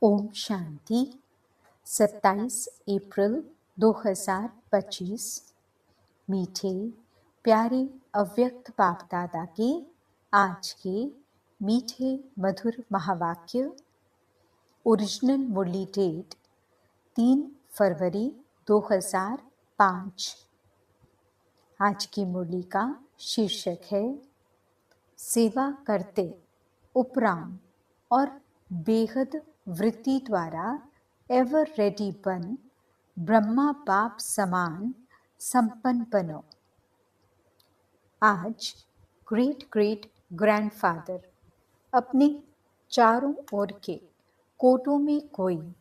ओम शांति। 27 अप्रैल 2025। मीठे प्यारे अव्यक्त बाप दादा के आज के मीठे मधुर महावाक्य। ओरिजिनल मुरली डेट 3 फरवरी 2005। आज की मुरली का शीर्षक है सेवा करते उपराम और बेहद वृत्ति द्वारा एवर रेडी बन ब्रह्मा बाप समान संपन्न बनो। आज ग्रेट ग्रेट ग्रैंडफादर अपने चारों ओर के कोटों में कोई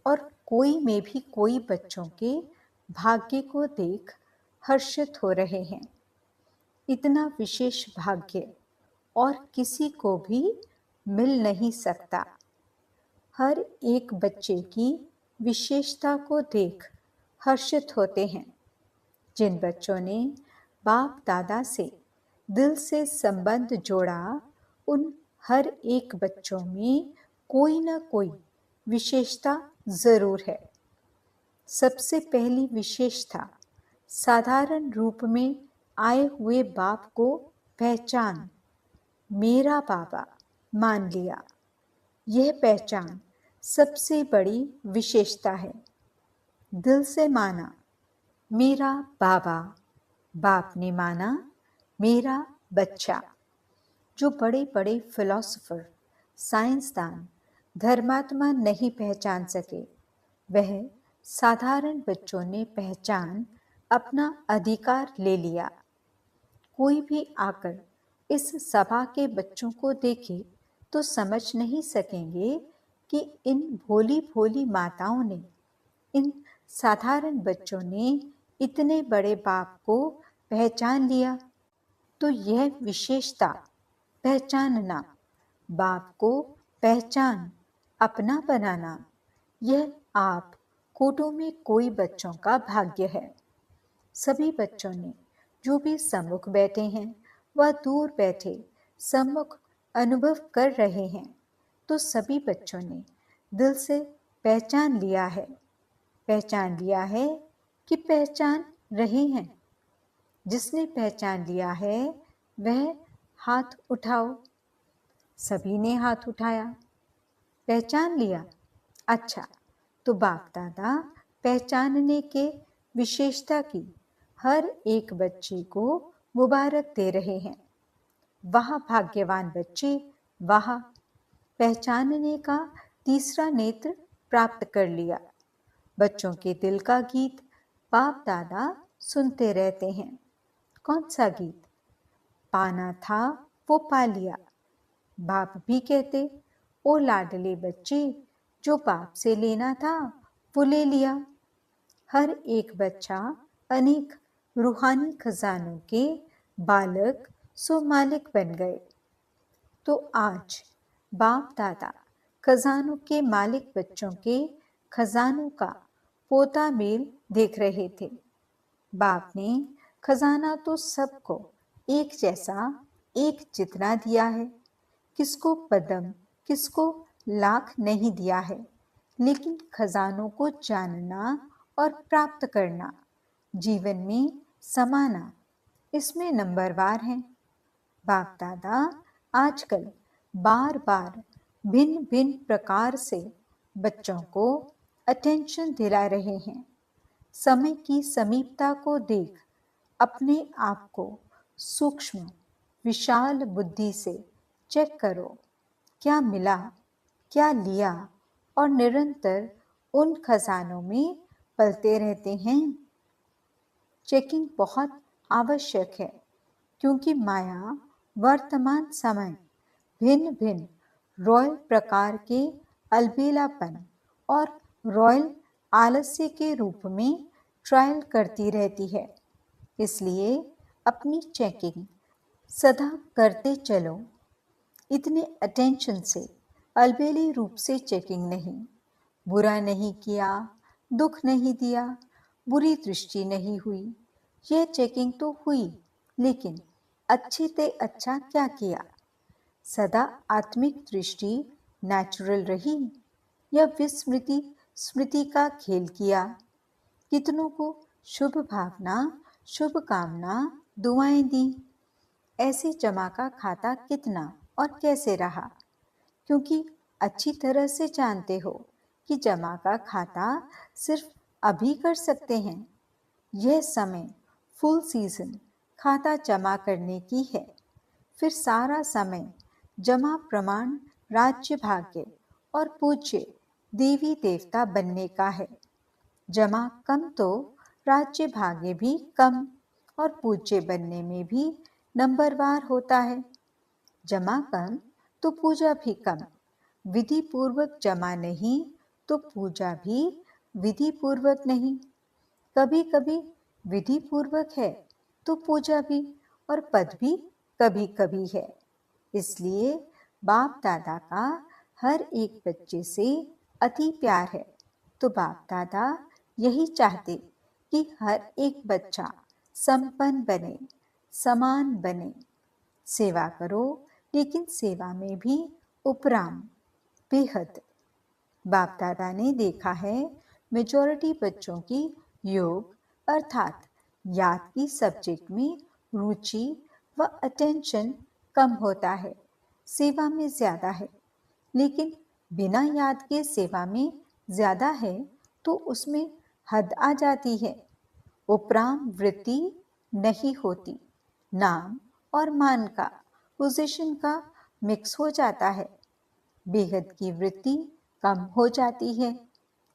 और कोई में भी कोई बच्चों के भाग्य को देख हर्षित हो रहे हैं। इतना विशेष भाग्य और किसी को भी मिल नहीं सकता। हर एक बच्चे की विशेषता को देख हर्षित होते हैं। जिन बच्चों ने बाप दादा से दिल से संबंध जोड़ा, उन हर एक बच्चों में कोई न कोई विशेषता जरूर है। सबसे पहली विशेषता साधारण रूप में आए हुए बाप को पहचान, मेरा बाबा मान लिया। यह पहचान सबसे बड़ी विशेषता है। दिल से माना मेरा बाबा, बाप ने माना मेरा बच्चा। जो बड़े बड़े फिलोसोफर, साइंसदान, धर्मात्मा नहीं पहचान सके, वह साधारण बच्चों ने पहचान अपना अधिकार ले लिया। कोई भी आकर इस सभा के बच्चों को देखे तो समझ नहीं सकेंगे कि इन भोली भोली माताओं ने, इन साधारण बच्चों ने इतने बड़े बाप को पहचान लिया। तो यह विशेषता पहचानना, बाप को पहचान अपना बनाना, यह आप कोटों में कोई बच्चों का भाग्य है। सभी बच्चों ने जो भी सम्मुख बैठे हैं वह दूर बैठे सम्मुख अनुभव कर रहे हैं, तो सभी बच्चों ने दिल से पहचान लिया है। पहचान लिया है कि पहचान रहे हैं। जिसने पहचान लिया है वह हाथ उठाओ। सभी ने हाथ उठाया, पहचान लिया। अच्छा, तो बाप दादा पहचानने के विशेषता की हर एक बच्चे को मुबारक दे रहे हैं। वाह भाग्यवान बच्चे, वाह, पहचानने का तीसरा नेत्र प्राप्त कर लिया। बच्चों के दिल का गीत बाप दादा सुनते रहते हैं। कौन सा गीत? पाना था वो पा लिया। बाप भी कहते, ओ लाडले बच्चे, जो बाप से लेना था वो ले लिया। हर एक बच्चा अनेक रूहानी खजानों के बालक सो मालिक बन गए। तो आज बाप दादा खजानों के मालिक बच्चों के खजानों का पोता मेल देख रहे थे। बाप ने खजाना तो सबको एक जैसा, एक जितना दिया है। किसको पदम, किसको लाख नहीं दिया है, लेकिन खजानों को जानना और प्राप्त करना, जीवन में समाना, इसमें नंबरवार हैं। बाप दादा आजकल बार बार भिन्न भिन्न प्रकार से बच्चों को अटेंशन दिला रहे हैं। समय की समीपता को देख अपने आप को सूक्ष्म विशाल बुद्धि से चेक करो, क्या मिला, क्या लिया, और निरंतर उन खजानों में पलते रहते हैं। चेकिंग बहुत आवश्यक है, क्योंकि माया वर्तमान समय भिन्न भिन्न रॉयल प्रकार के अलबेलापन और रॉयल आलस्य के रूप में ट्रायल करती रहती है। इसलिए अपनी चेकिंग सदा करते चलो। इतने अटेंशन से अलबेली रूप से चेकिंग नहीं। बुरा नहीं किया, दुख नहीं दिया, बुरी दृष्टि नहीं हुई। यह चेकिंग तो हुई, लेकिन अच्छे से अच्छा क्या किया? सदा आत्मिक दृष्टि नेचुरल रही। या विस्मृति स्मृति का खेल किया? कितनों को शुभ भावना, शुभकामना, दुआएं दी? ऐसे जमा का खाता कितना और कैसे रहा? क्योंकि अच्छी तरह से जानते हो कि जमा का खाता सिर्फ अभी कर सकते हैं। यह समय फुल सीजन खाता जमा करने की है। फिर सारा समय जमा प्रमाण राज्य भाग्य और पूज्य देवी देवता बनने का है। जमा कम तो राज्य भाग्य भी कम और पूज्य बनने में भी नंबरवार होता है। जमा कम तो पूजा भी कम। विधि पूर्वक जमा नहीं तो पूजा भी विधि पूर्वक नहीं। कभी कभी विधि पूर्वक है तो पूजा भी और पद भी कभी कभी है। इसलिए बाप दादा का हर एक बच्चे से अति प्यार है। तो बाप दादा यही चाहते कि हर एक बच्चा संपन्न बने, समान बने। सेवा करो, लेकिन सेवा में भी उपराम, बेहद। बाप दादा ने देखा है मेजॉरिटी बच्चों की योग अर्थात याद की सब्जेक्ट में रुचि व अटेंशन कम होता है, सेवा में ज्यादा है। लेकिन बिना याद के सेवा में ज्यादा है तो उसमें हद आ जाती है। उपराम वृत्ति नहीं होती। नाम और मान का, पोजीशन का मिक्स हो जाता है। बेहद की वृत्ति कम हो जाती है।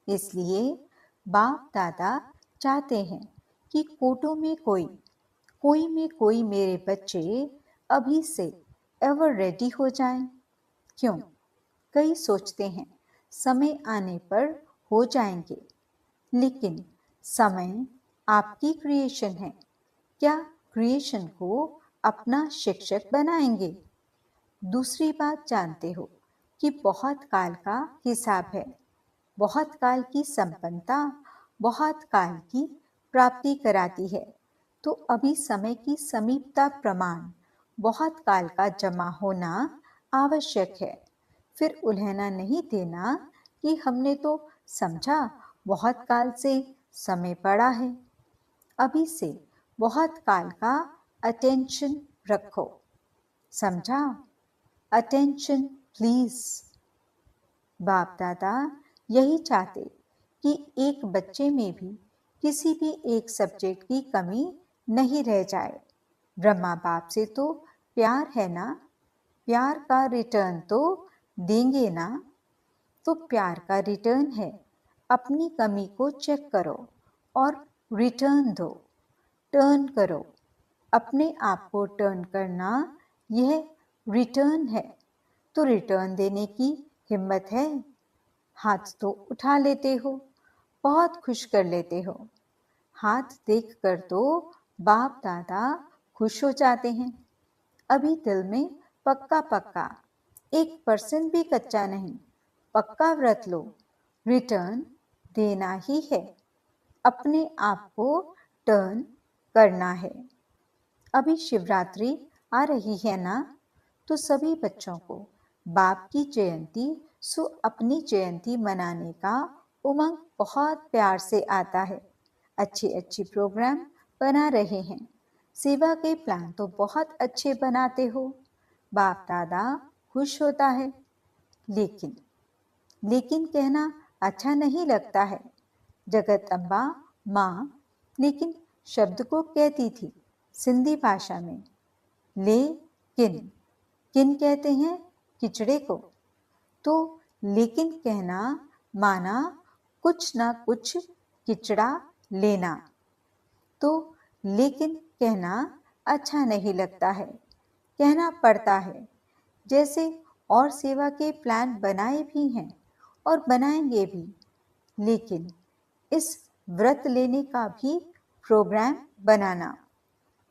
इसलिए बाप दादा चाहते हैं कि कोटों में कोई में कोई मेरे बच्चे अभी से एवर रेडी हो जाएं। क्यों? कई सोचते हैं समय आने पर हो जाएंगे, लेकिन समय आपकी क्रिएशन है। क्या क्रिएशन को अपना शिक्षक बनाएंगे? दूसरी बात जानते हो कि बहुत काल का हिसाब है। बहुत काल की संपन्नता बहुत काल की प्राप्ति कराती है। तो अभी समय की समीपता प्रमाण बहुत काल का जमा होना आवश्यक है। फिर उल्हना नहीं देना कि हमने तो समझा बहुत काल से समय पड़ा है। अभी से बहुत काल का अटेंशन रखो। समझा? Attention please. बाप दादा यही चाहते कि एक बच्चे में भी किसी भी एक सब्जेक्ट की कमी नहीं रह जाए। ब्रह्मा बाप से तो प्यार है ना, प्यार का रिटर्न तो देंगे ना। तो प्यार का रिटर्न है अपनी कमी को चेक करो और रिटर्न दो। टर्न करो। अपने आप को टर्न करना यह रिटर्न है। तो रिटर्न देने की हिम्मत है? हाथ तो उठा लेते हो, बहुत खुश कर लेते हो। हाथ देखकर तो बाप दादा खुश हो जाते हैं। अभी दिल में पक्का पक्का 1% भी कच्चा नहीं, पक्का व्रत लो। रिटर्न देना ही है, अपने आप को टर्न करना है। अभी शिवरात्रि आ रही है ना, तो सभी बच्चों को बाप की जयंती सो अपनी जयंती मनाने का उमंग बहुत प्यार से आता है। अच्छे प्रोग्राम बना रहे हैं। सेवा के प्लान तो बहुत अच्छे बनाते हो। बाप दादा खुश होता है। लेकिन लेकिन कहना अच्छा नहीं लगता है। जगत अम्बा माँ लेकिन शब्द को कहती थी सिंधी भाषा में। लेकिन किन कहते हैं किचड़े को। तो लेकिन कहना माना कुछ ना कुछ किचड़ा लेना। तो लेकिन कहना अच्छा नहीं लगता है, कहना पड़ता है। जैसे और सेवा के प्लान बनाए भी हैं और बनाएंगे भी, लेकिन इस व्रत लेने का भी प्रोग्राम बनाना,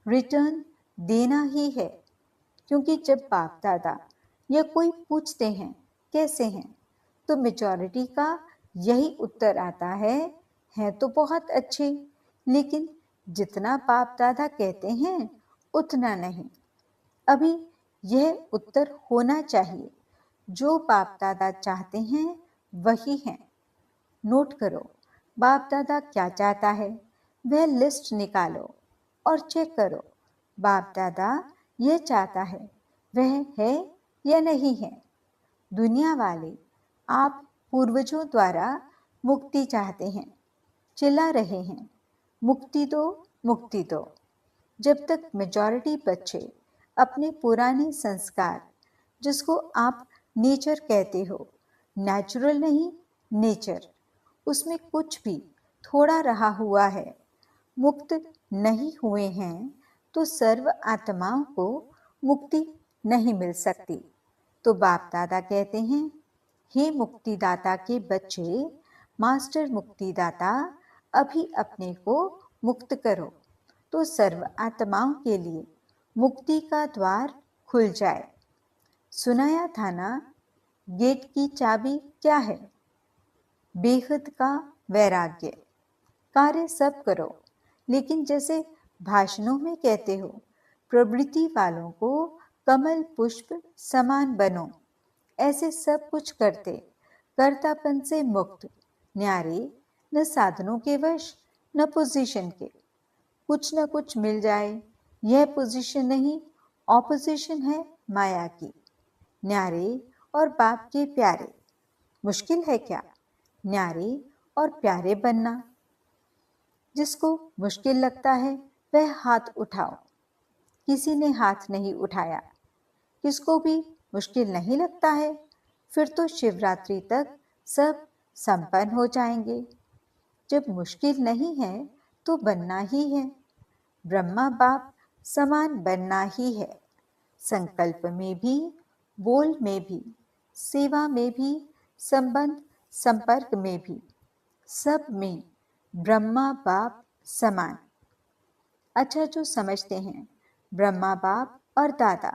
रिटर्न देना ही है। क्योंकि जब बाप दादा या कोई पूछते हैं कैसे हैं, तो मेजॉरिटी का यही उत्तर आता है तो बहुत अच्छे, लेकिन जितना बाप दादा कहते हैं उतना नहीं। अभी यह उत्तर होना चाहिए। जो बाप दादा चाहते हैं वही हैं। नोट करो, बाप दादा क्या चाहता है, वह लिस्ट निकालो और चेक करो, बाप दादा यह चाहता है, वह है या नहीं है। दुनिया वाले आप पूर्वजों द्वारा मुक्ति चाहते हैं, चिल्ला रहे हैं, मुक्ति दो, मुक्ति दो। जब तक मेजॉरिटी बच्चे अपने पुराने संस्कार, जिसको आप नेचर कहते हो, नेचुरल नहीं नेचर, उसमें कुछ भी थोड़ा रहा हुआ है, मुक्त नहीं हुए हैं, तो सर्व आत्माओं को मुक्ति नहीं मिल सकती। तो बाप दादा कहते हैं, हे मुक्तिदाता के बच्चे, मास्टर मुक्तिदाता, अभी अपने को मुक्त करो, तो सर्व आत्माओं के लिए मुक्ति का द्वार खुल जाए। सुनाया था ना, गेट की चाबी क्या है? बेहद का वैराग्य। कार्य सब करो, लेकिन जैसे भाषणों में कहते हो, प्रवृत्ति वालों को कमल पुष्प समान बनो। ऐसे सब कुछ करते, कर्तापन से मुक्त, न्यारे, न साधनों के वश न पोजीशन के। कुछ न कुछ मिल जाए, यह पोजीशन नहीं, ऑपोजिशन है माया की। न्यारे और बाप के प्यारे, मुश्किल है क्या न्यारे और प्यारे बनना? जिसको मुश्किल लगता है वह हाथ उठाओ। किसी ने हाथ नहीं उठाया। किसको भी मुश्किल नहीं लगता है, फिर तो शिवरात्रि तक सब संपन्न हो जाएंगे। जब मुश्किल नहीं है तो बनना ही है, ब्रह्मा बाप समान बनना ही है। संकल्प में भी, बोल में भी, सेवा में भी, संबंध संपर्क में भी, सब में ब्रह्मा बाप समान। अच्छा, जो समझते हैं ब्रह्मा बाप और दादा,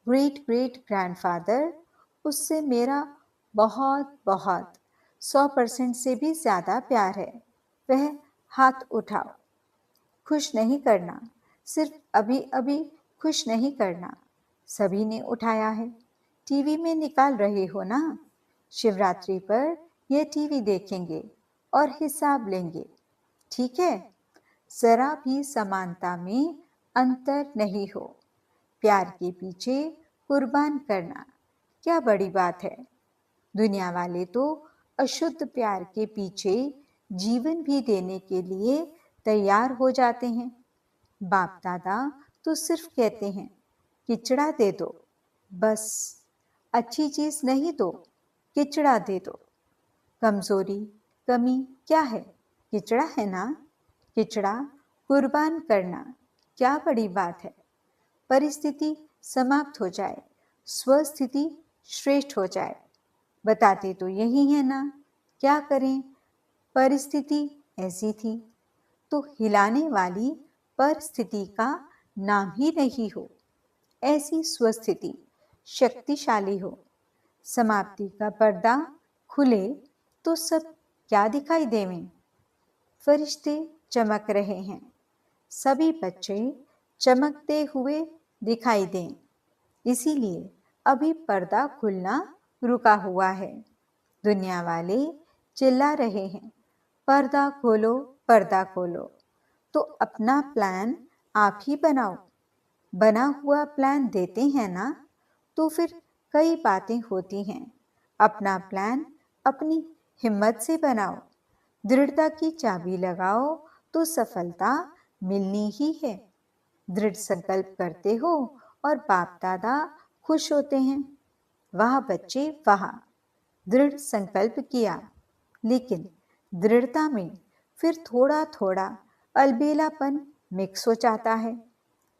ग्रेट ग्रेट ग्रैंडफादर, उससे मेरा बहुत बहुत 100% से भी ज़्यादा प्यार है, वह हाथ उठाओ। खुश नहीं करना, सिर्फ अभी अभी खुश नहीं करना, सभी ने उठाया है। टीवी में निकाल रहे हो ना, शिवरात्रि पर यह टीवी देखेंगे और हिसाब लेंगे, ठीक है? जरा भी समानता में अंतर नहीं हो। प्यार के पीछे कुर्बान करना क्या बड़ी बात है? दुनिया वाले तो अशुद्ध प्यार के पीछे जीवन भी देने के लिए तैयार हो जाते हैं। बाप दादा तो सिर्फ कहते हैं, किचड़ा दे दो, बस। अच्छी चीज नहीं दो, किचड़ा दे दो। कमजोरी, कमी क्या है? किचड़ा है ना। किचड़ा कुर्बान करना क्या बड़ी बात है? परिस्थिति समाप्त हो जाए, स्वस्थिति श्रेष्ठ हो जाए, बताते तो यही है ना। क्या करें, परिस्थिति ऐसी थी, तो हिलाने वाली परिस्थिति का नाम ही नहीं हो। ऐसी स्वस्थिति शक्तिशाली हो, समाप्ति का पर्दा खुले तो सब क्या दिखाई देवें? फरिश्ते चमक रहे हैं, सभी बच्चे चमकते हुए दिखाई दें। इसीलिए अभी पर्दा खुलना रुका हुआ है। दुनिया वाले चिल्ला रहे हैं, पर्दा खोलो, पर्दा खोलो। तो अपना प्लान आप ही बनाओ। बना हुआ प्लान देते हैं ना, तो फिर कई बातें होती हैं। अपना प्लान अपनी हिम्मत से बनाओ, दृढ़ता की चाबी लगाओ, तो सफलता मिलनी ही है। दृढ़ संकल्प करते हो और बाप दादा खुश होते हैं। वाह बच्चे वाह, दृढ़ संकल्प किया, लेकिन दृढ़ता में फिर थोड़ा थोड़ा अलबेलापन मिक्स हो जाता है।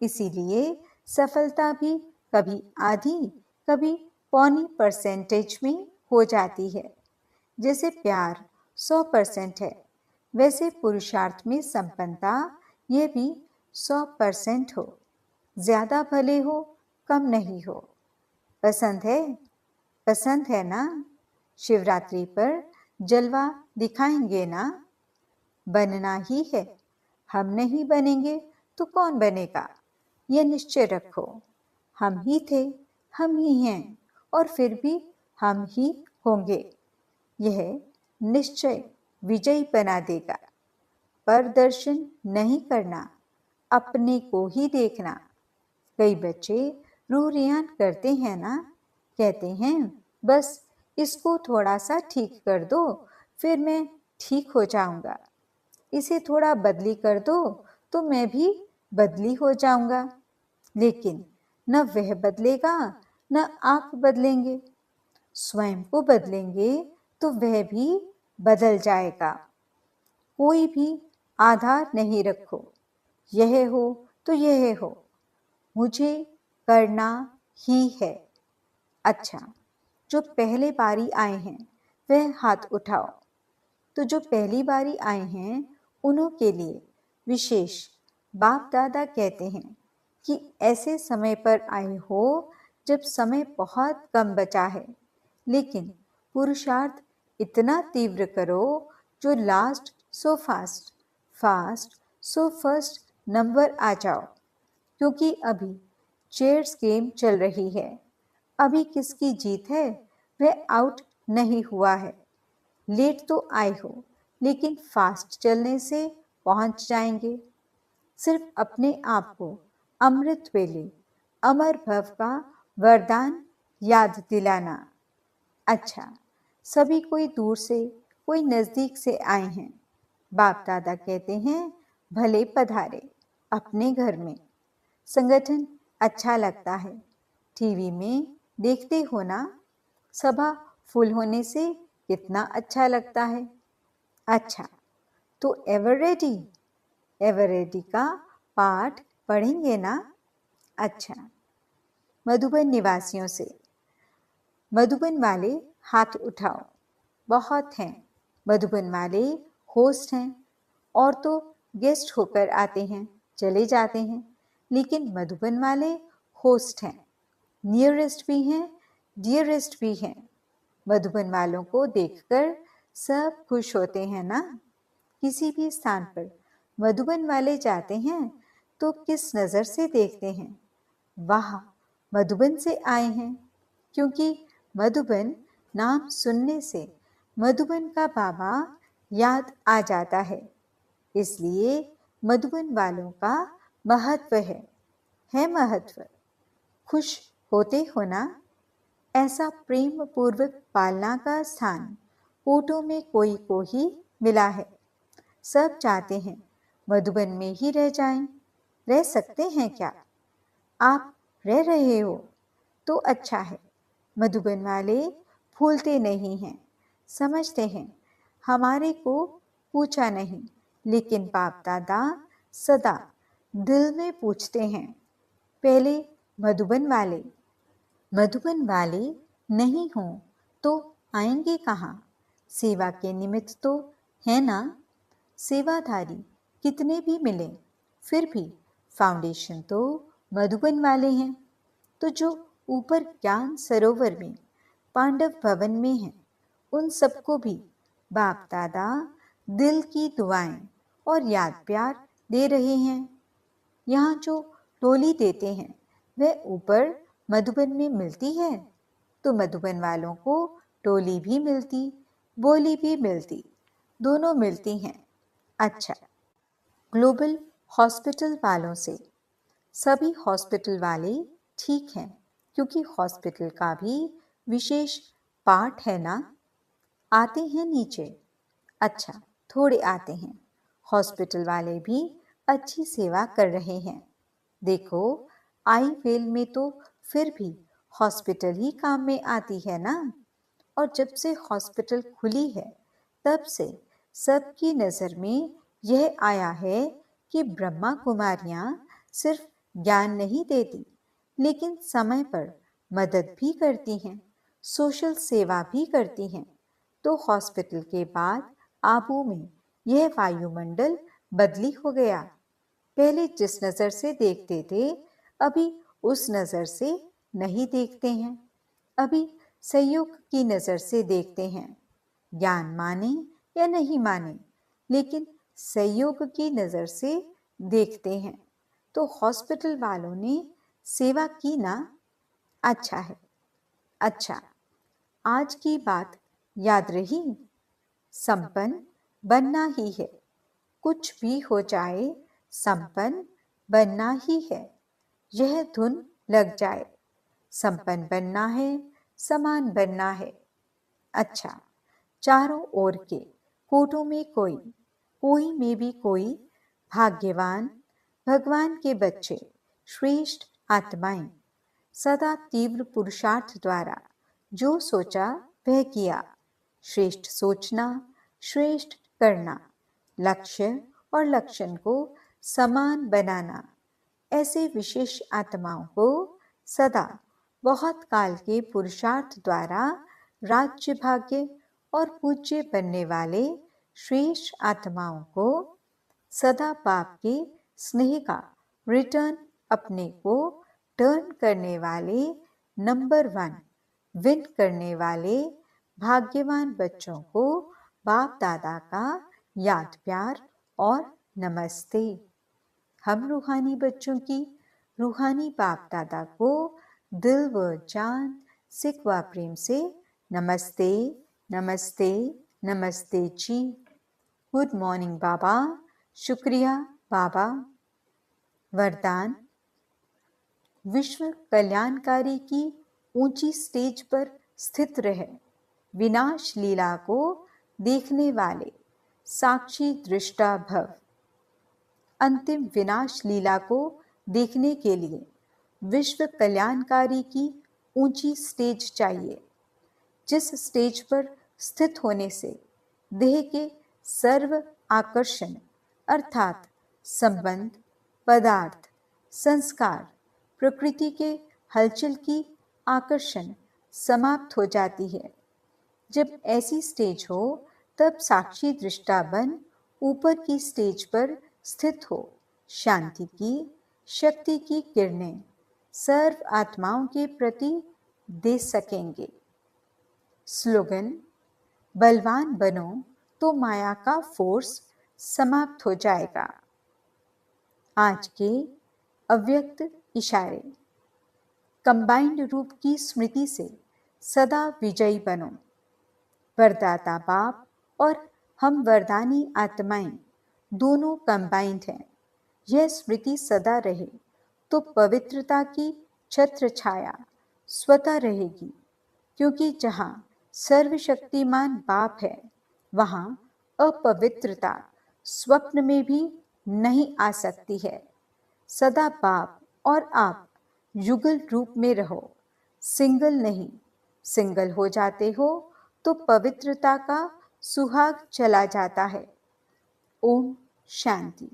इसीलिए सफलता भी कभी आधी, कभी पौनी परसेंटेज में हो जाती है। जैसे प्यार 100% है, वैसे पुरुषार्थ में संपन्नता ये भी 100% हो। ज्यादा भले हो, कम नहीं हो। पसंद है? पसंद है ना? शिवरात्रि पर जलवा दिखाएंगे ना? बनना ही है। हम नहीं बनेंगे तो कौन बनेगा? यह निश्चय रखो, हम ही थे, हम ही हैं और फिर भी हम ही होंगे। यह निश्चय विजयी बना देगा। प्रदर्शन नहीं करना, अपने को ही देखना। कई बच्चे रूह-रियान करते हैं ना, कहते हैं बस इसको थोड़ा सा ठीक कर दो, फिर मैं ठीक हो जाऊंगा। इसे थोड़ा बदली कर दो तो मैं भी बदली हो जाऊंगा। लेकिन न वह बदलेगा, न आप बदलेंगे। स्वयं को बदलेंगे तो वह भी बदल जाएगा। कोई भी आधार नहीं रखो, यह हो तो यह हो, मुझे करना ही है। अच्छा, जो पहले बारी आए हैं वह हाथ उठाओ। तो जो पहली बारी आए हैं उन्हों के लिए विशेष बाप दादा कहते हैं कि ऐसे समय पर आए हो जब समय बहुत कम बचा है, लेकिन पुरुषार्थ इतना तीव्र करो जो last so fast, fast so first number आ जाओ। क्योंकि अभी चेयर्स गेम चल रही है। अभी किसकी जीत है वह आउट नहीं हुआ है। लेट तो आए हो, लेकिन फास्ट चलने से पहुंच जाएंगे। सिर्फ अपने आप को अमृत वेले अमर भव का वरदान याद दिलाना। अच्छा, सभी कोई दूर से कोई नजदीक से आए हैं। बाप दादा कहते हैं भले पधारे अपने घर में। संगठन अच्छा लगता है, टीवी में देखते हो ना, सभा फुल होने से कितना अच्छा लगता है। अच्छा, तो एवर रेडी का पाठ पढ़ेंगे ना। अच्छा, मधुबन निवासियों से, मधुबन वाले हाथ उठाओ। बहुत हैं मधुबन वाले, होस्ट हैं और तो गेस्ट होकर आते हैं चले जाते हैं, लेकिन मधुबन वाले होस्ट हैं, नियरेस्ट भी हैं, डियरेस्ट भी हैं। मधुबन वालों को देखकर सब खुश होते हैं ना। किसी भी स्थान पर मधुबन वाले जाते हैं तो किस नजर से देखते हैं? वाह, मधुबन से आए हैं। क्योंकि मधुबन नाम सुनने से मधुबन का बाबा याद आ जाता है, इसलिए मधुबन वालों का महत्व है महत्व। खुश होते हो ना। ऐसा प्रेम पूर्वक पालना का स्थान कोटों में कोई को ही मिला है। सब चाहते हैं मधुबन में ही रह जाएं। रह सकते हैं क्या? आप रह रहे हो तो अच्छा है। मधुबन वाले भूलते नहीं हैं, समझते हैं। हमारे को पूछा नहीं, लेकिन बाप दादा सदा दिल में पूछते हैं। पहले मधुबन वाले नहीं हों तो आएंगे कहाँ? सेवा के निमित्त तो है ना। सेवाधारी कितने भी मिले, फिर भी फाउंडेशन तो मधुबन वाले हैं। तो जो ऊपर ज्ञान सरोवर में पांडव भवन में हैं, उन सबको भी बाप दादा दिल की दुआएं और याद प्यार दे रहे हैं। यहाँ जो टोली देते हैं वह ऊपर मधुबन में मिलती है, तो मधुबन वालों को टोली भी मिलती, बोली भी मिलती, दोनों मिलती हैं। अच्छा, ग्लोबल हॉस्पिटल वालों से, सभी हॉस्पिटल वाले ठीक हैं, क्योंकि हॉस्पिटल का भी विशेष पार्ट है ना। आते हैं नीचे। अच्छा, थोड़े आते हैं। हॉस्पिटल वाले भी अच्छी सेवा कर रहे हैं। देखो, आई वेल में तो फिर भी हॉस्पिटल ही काम में आती है ना। और जब से हॉस्पिटल खुली है तब से सबकी नज़र में यह आया है कि ब्रह्मा कुमारियाँ सिर्फ ज्ञान नहीं देती, लेकिन समय पर मदद भी करती हैं, सोशल सेवा भी करती हैं। तो हॉस्पिटल के बाद आबू में यह वायुमंडल बदली हो गया। पहले जिस नज़र से देखते थे, अभी उस नज़र से नहीं देखते हैं। अभी संयोग की नज़र से देखते हैं। ज्ञान माने या नहीं माने, लेकिन संयोग की नज़र से देखते हैं। तो हॉस्पिटल वालों ने सेवा की ना। अच्छा है। अच्छा, आज की बात याद रही? संपन्न बनना ही है। कुछ भी हो जाए, संपन्न बनना ही है। यह धुन लग जाए। संपन्न बनना है, समान बनना है। अच्छा, चारों ओर के कोटों में कोई में भी कोई, भाग्यवान, भगवान के बच्चे, श्रेष्ठ आत्माएं, सदा तीव्र पुरुषार्थ द्वारा जो सोचा वह किया। श्रेष्ठ सोचना, श्रेष्ठ करना, लक्ष्य और लक्षण को समान बनाना। ऐसे विशेष आत्माओं को सदा बहुत काल के पुरुषार्थ द्वारा राज्य भाग्य और पूज्य बनने वाले श्रेष्ठ आत्माओं को सदा बाप के स्नेह का रिटर्न अपने को टर्न करने वाले नंबर 1 विन करने वाले भाग्यवान बच्चों को बाप दादा का याद प्यार और नमस्ते। हम रूहानी बच्चों की रूहानी बाप दादा को दिल व जान सिकवा प्रेम से नमस्ते नमस्ते नमस्ते जी। गुड मॉर्निंग बाबा। शुक्रिया बाबा। वरदान: विश्व कल्याणकारी की ऊंची स्टेज पर स्थित रहे विनाश लीला को देखने वाले साक्षी दृष्टा भव। अंतिम विनाश लीला को देखने के लिए विश्व कल्याणकारी की ऊंची स्टेज चाहिए, जिस स्टेज पर स्थित होने से देह के सर्व आकर्षण अर्थात संबंध, पदार्थ, संस्कार, प्रकृति के हलचल की आकर्षण समाप्त हो जाती है। जब ऐसी स्टेज हो तब साक्षी दृष्टा बन ऊपर की स्टेज पर स्थित हो शांति की, शक्ति की किरणें सर्व आत्माओं के प्रति दे सकेंगे। स्लोगन: बलवान बनो तो माया का फोर्स समाप्त हो जाएगा। आज के अव्यक्त इशारे: कंबाइंड रूप की स्मृति से सदा विजयी बनो। वरदाता बाप और हम वरदानी आत्माएं दोनों कंबाइंड हैं। यह स्मृति सदा रहे तो पवित्रता की छत्र छाया स्वतः रहेगी, क्योंकि जहाँ सर्वशक्तिमान बाप है वहाँ अपवित्रता स्वप्न में भी नहीं आ सकती है। सदा बाप और आप युगल रूप में रहो, सिंगल नहीं। सिंगल हो जाते हो तो पवित्रता का सुहाग चला जाता है। ओम शांति।